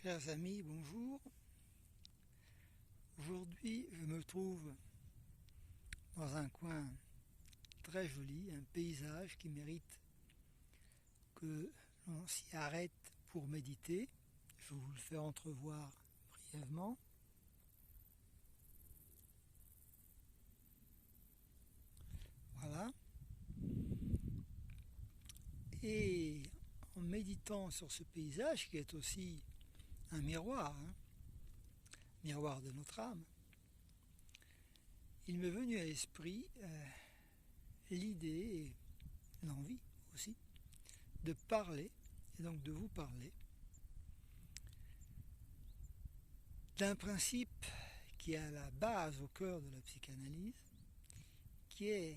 Chers amis, bonjour. Aujourd'hui, je me trouve dans un coin très joli, un paysage qui mérite que l'on s'y arrête pour méditer. Je vais vous le faire entrevoir brièvement. Voilà. Et en méditant sur ce paysage, qui est aussi un miroir, miroir de notre âme, il m'est venu à l'esprit l'idée et l'envie aussi de parler, et donc de vous parler, d'un principe qui est à la base, au cœur de la psychanalyse, qui est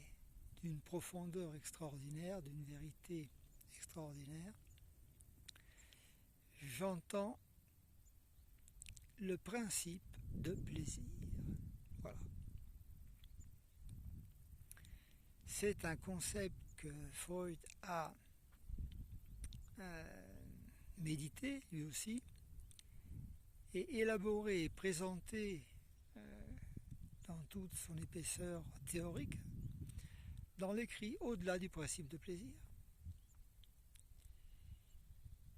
d'une profondeur extraordinaire, d'une vérité extraordinaire. J'entends le principe de plaisir. Voilà. C'est un concept que Freud a médité, lui aussi, et élaboré et présenté dans toute son épaisseur théorique dans l'écrit Au-delà du principe de plaisir,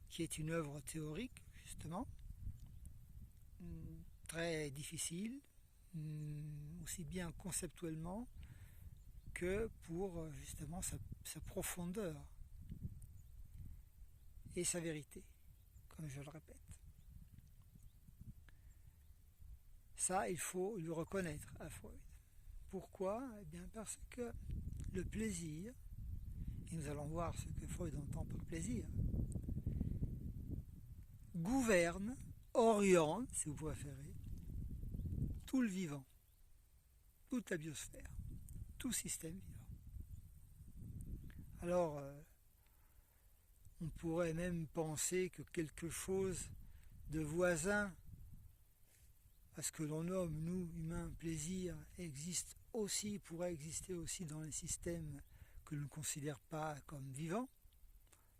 qui est une œuvre théorique, justement, très difficile, aussi bien conceptuellement que pour justement sa profondeur et sa vérité, comme je le répète. Ça, il faut le reconnaître à Freud. Pourquoi ? Eh bien parce que le plaisir, et nous allons voir ce que Freud entend par plaisir, gouverne, oriente, si vous préférez, tout le vivant, toute la biosphère, tout système vivant. Alors, on pourrait même penser que quelque chose de voisin à ce que l'on nomme, nous, humains, plaisir, existe aussi, pourrait exister aussi dans les systèmes que l'on ne considère pas comme vivants,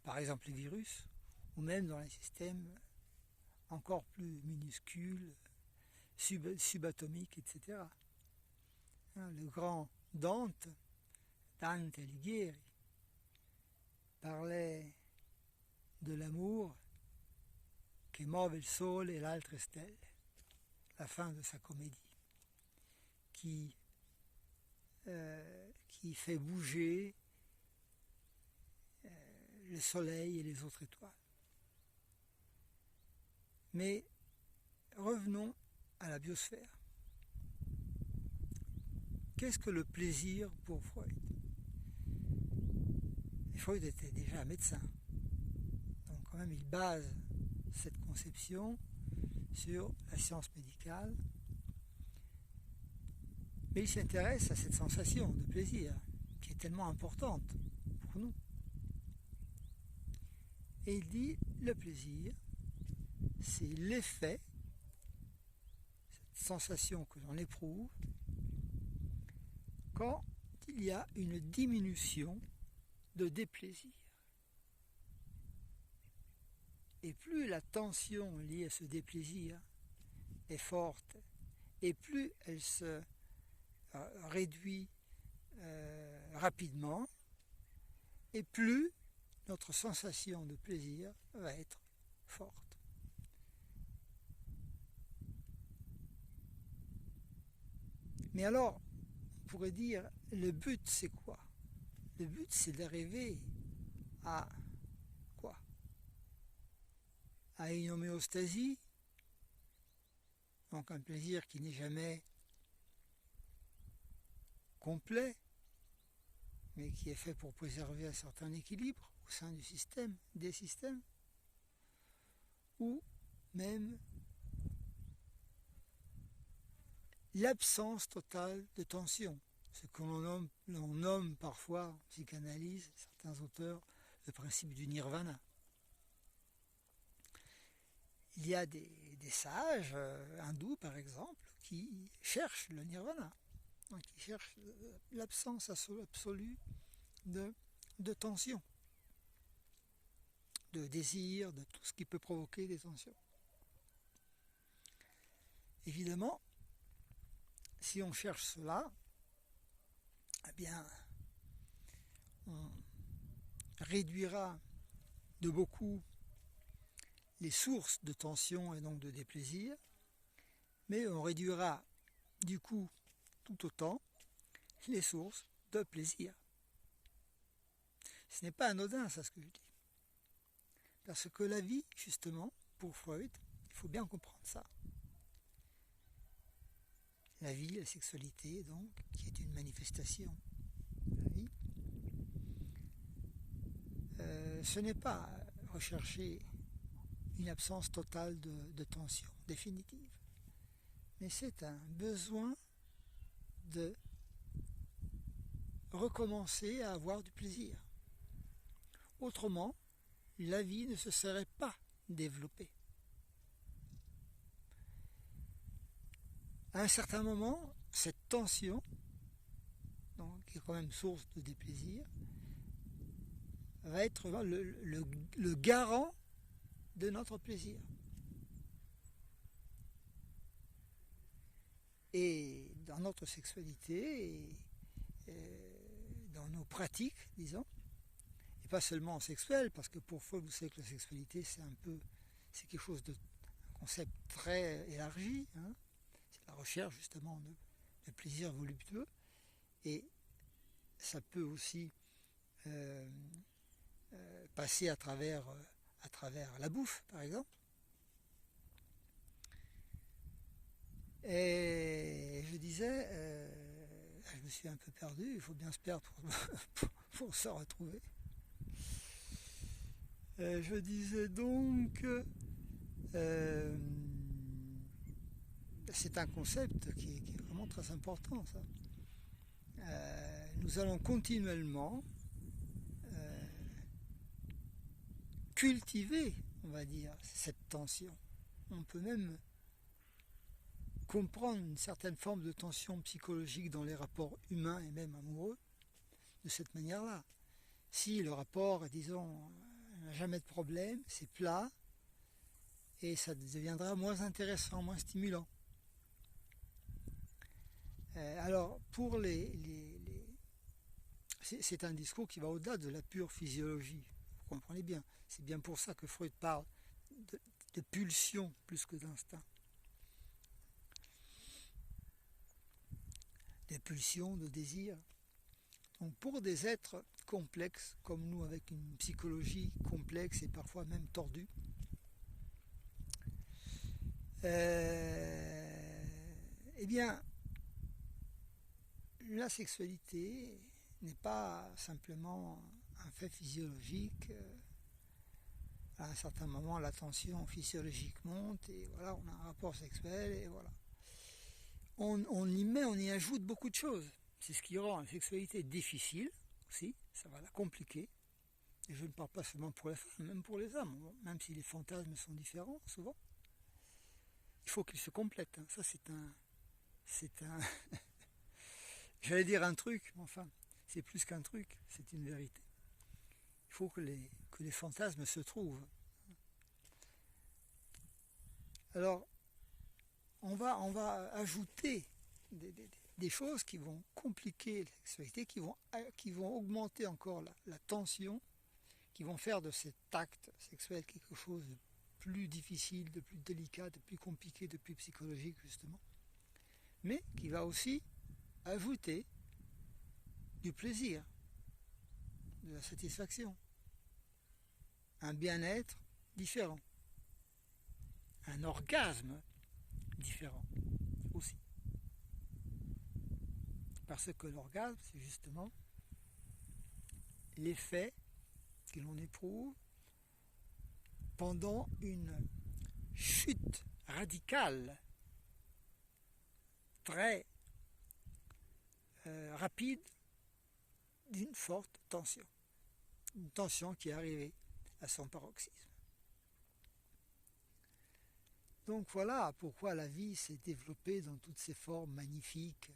par exemple les virus, ou même dans les systèmes encore plus minuscules, subatomiques, etc. Le grand Dante Alighieri, parlait de l'amour che move il sole e l'altre stelle, la fin de sa comédie, qui fait bouger le soleil et les autres étoiles. Mais revenons à la biosphère. Qu'est-ce que le plaisir pour Freud ? Et Freud était déjà médecin, donc quand même il base cette conception sur la science médicale, mais il s'intéresse à cette sensation de plaisir qui est tellement importante pour nous. Et il dit, le plaisir, c'est l'effet, cette sensation que l'on éprouve, quand il y a une diminution de déplaisir. Et plus la tension liée à ce déplaisir est forte, et plus elle se réduit rapidement, et plus notre sensation de plaisir va être forte. Mais alors, on pourrait dire, le but c'est quoi ? Le but c'est d'arriver à quoi ? À une homéostasie, donc un plaisir qui n'est jamais complet, mais qui est fait pour préserver un certain équilibre au sein du système, des systèmes, ou même l'absence totale de tension, ce que l'on nomme parfois en psychanalyse, certains auteurs, le principe du nirvana. Il y a des sages hindous, par exemple, qui cherchent le nirvana, qui cherchent l'absence absolue de tension, de désir, de tout ce qui peut provoquer des tensions. évidemment, si on cherche cela, eh bien, on réduira de beaucoup les sources de tension et donc de déplaisir, mais on réduira du coup tout autant les sources de plaisir. Ce n'est pas anodin, ça, ce que je dis. Parce que la vie, justement, pour Freud, il faut bien comprendre ça. La vie, la sexualité, donc, qui est une manifestation de la vie, ce n'est pas rechercher une absence totale de tension définitive, mais c'est un besoin de recommencer à avoir du plaisir. Autrement, la vie ne se serait pas développée. À un certain moment, cette tension, donc, qui est quand même source de déplaisir, va être le garant de notre plaisir. Et dans notre sexualité, et dans nos pratiques, disons, et pas seulement sexuelles, parce que pour Freud, vous savez que la sexualité, c'est quelque chose un concept très élargi, hein. C'est la recherche justement de plaisir voluptueux, et ça peut aussi passer à travers la bouffe, par exemple. Et je disais, je me suis un peu perdu, il faut bien se perdre pour se retrouver. Je disais donc, c'est un concept qui est vraiment très important, ça. Nous allons continuellement cultiver, on va dire, cette tension. On peut même comprendre une certaine forme de tension psychologique dans les rapports humains et même amoureux de cette manière-là. Si le rapport, disons, n'a jamais de problème, c'est plat, et ça deviendra moins intéressant, moins stimulant. Alors, pour c'est un discours qui va au-delà de la pure physiologie, vous comprenez bien. C'est bien pour ça que Freud parle de pulsion plus que d'instinct. Des pulsions, de désirs. Donc pour des êtres complexes, comme nous, avec une psychologie complexe et parfois même tordue, eh bien, la sexualité n'est pas simplement un fait physiologique. À un certain moment, la tension physiologique monte et voilà, on a un rapport sexuel et voilà. On y ajoute beaucoup de choses. C'est ce qui rend la sexualité difficile aussi, ça va la compliquer. Et je ne parle pas seulement pour les femmes, même pour les hommes, même si les fantasmes sont différents souvent. Il faut qu'ils se complètent. Hein. Ça, c'est un j'allais dire un truc, mais enfin, c'est plus qu'un truc, c'est une vérité. Il faut que les fantasmes se trouvent. Alors, on va ajouter des choses qui vont compliquer la sexualité, qui vont augmenter encore la tension, qui vont faire de cet acte sexuel quelque chose de plus difficile, de plus délicat, de plus compliqué, de plus psychologique justement, mais qui va aussi ajouter du plaisir, de la satisfaction, un bien-être différent, un orgasme différent aussi. Parce que l'orgasme, c'est justement l'effet que l'on éprouve pendant une chute radicale, très rapide, d'une forte tension. Une tension qui est arrivée à son paroxysme. Donc voilà pourquoi la vie s'est développée dans toutes ses formes magnifiques.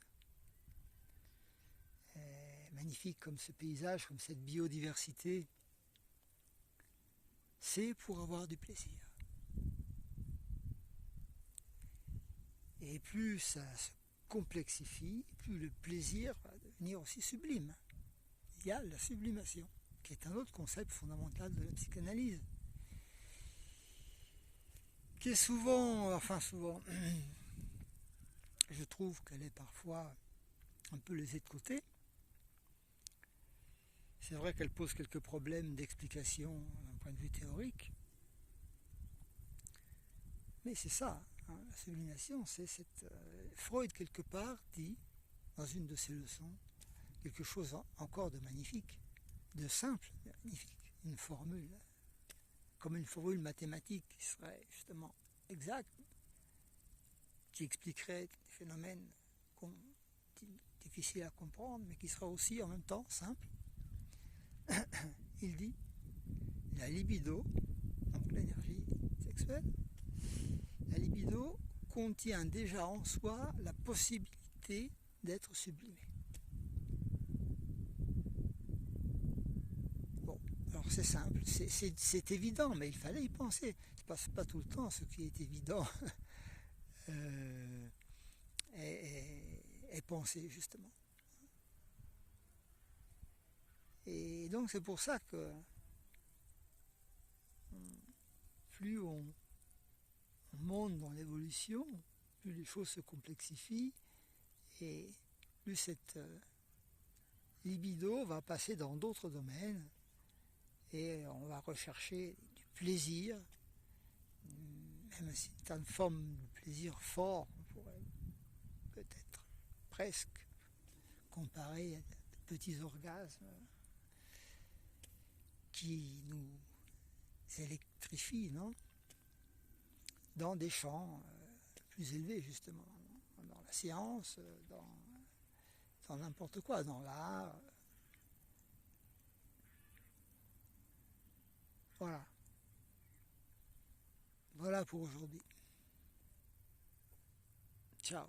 Magnifique comme ce paysage, comme cette biodiversité. C'est pour avoir du plaisir. Et plus ça se complexifie, plus le plaisir va devenir aussi sublime. Il y a la sublimation, qui est un autre concept fondamental de la psychanalyse, qui est souvent, je trouve qu'elle est parfois un peu laissée de côté. C'est vrai qu'elle pose quelques problèmes d'explication d'un point de vue théorique, mais c'est ça, hein, la sublimation, c'est cette... Freud, quelque part, dit, dans une de ses leçons, quelque chose encore de magnifique, de simple, de magnifique, une formule, comme une formule mathématique qui serait justement exacte, qui expliquerait des phénomènes difficiles à comprendre, mais qui sera aussi en même temps simple. Il dit, la libido, donc l'énergie sexuelle, la libido contient déjà en soi la possibilité d'être sublimée. Bon, alors c'est simple, c'est évident, mais il fallait y penser. C'est pas tout le temps ce qui est évident est pensé, justement. Et donc c'est pour ça que plus on monte dans l'évolution, plus les choses se complexifient et plus cette libido va passer dans d'autres domaines et on va rechercher du plaisir, même si c'est une forme de plaisir fort, on pourrait peut-être presque comparer à de petits orgasmes qui nous électrifient, non ? Dans des champs plus élevés, justement, dans la science, dans n'importe quoi, dans l'art. Voilà. Voilà pour aujourd'hui. Ciao.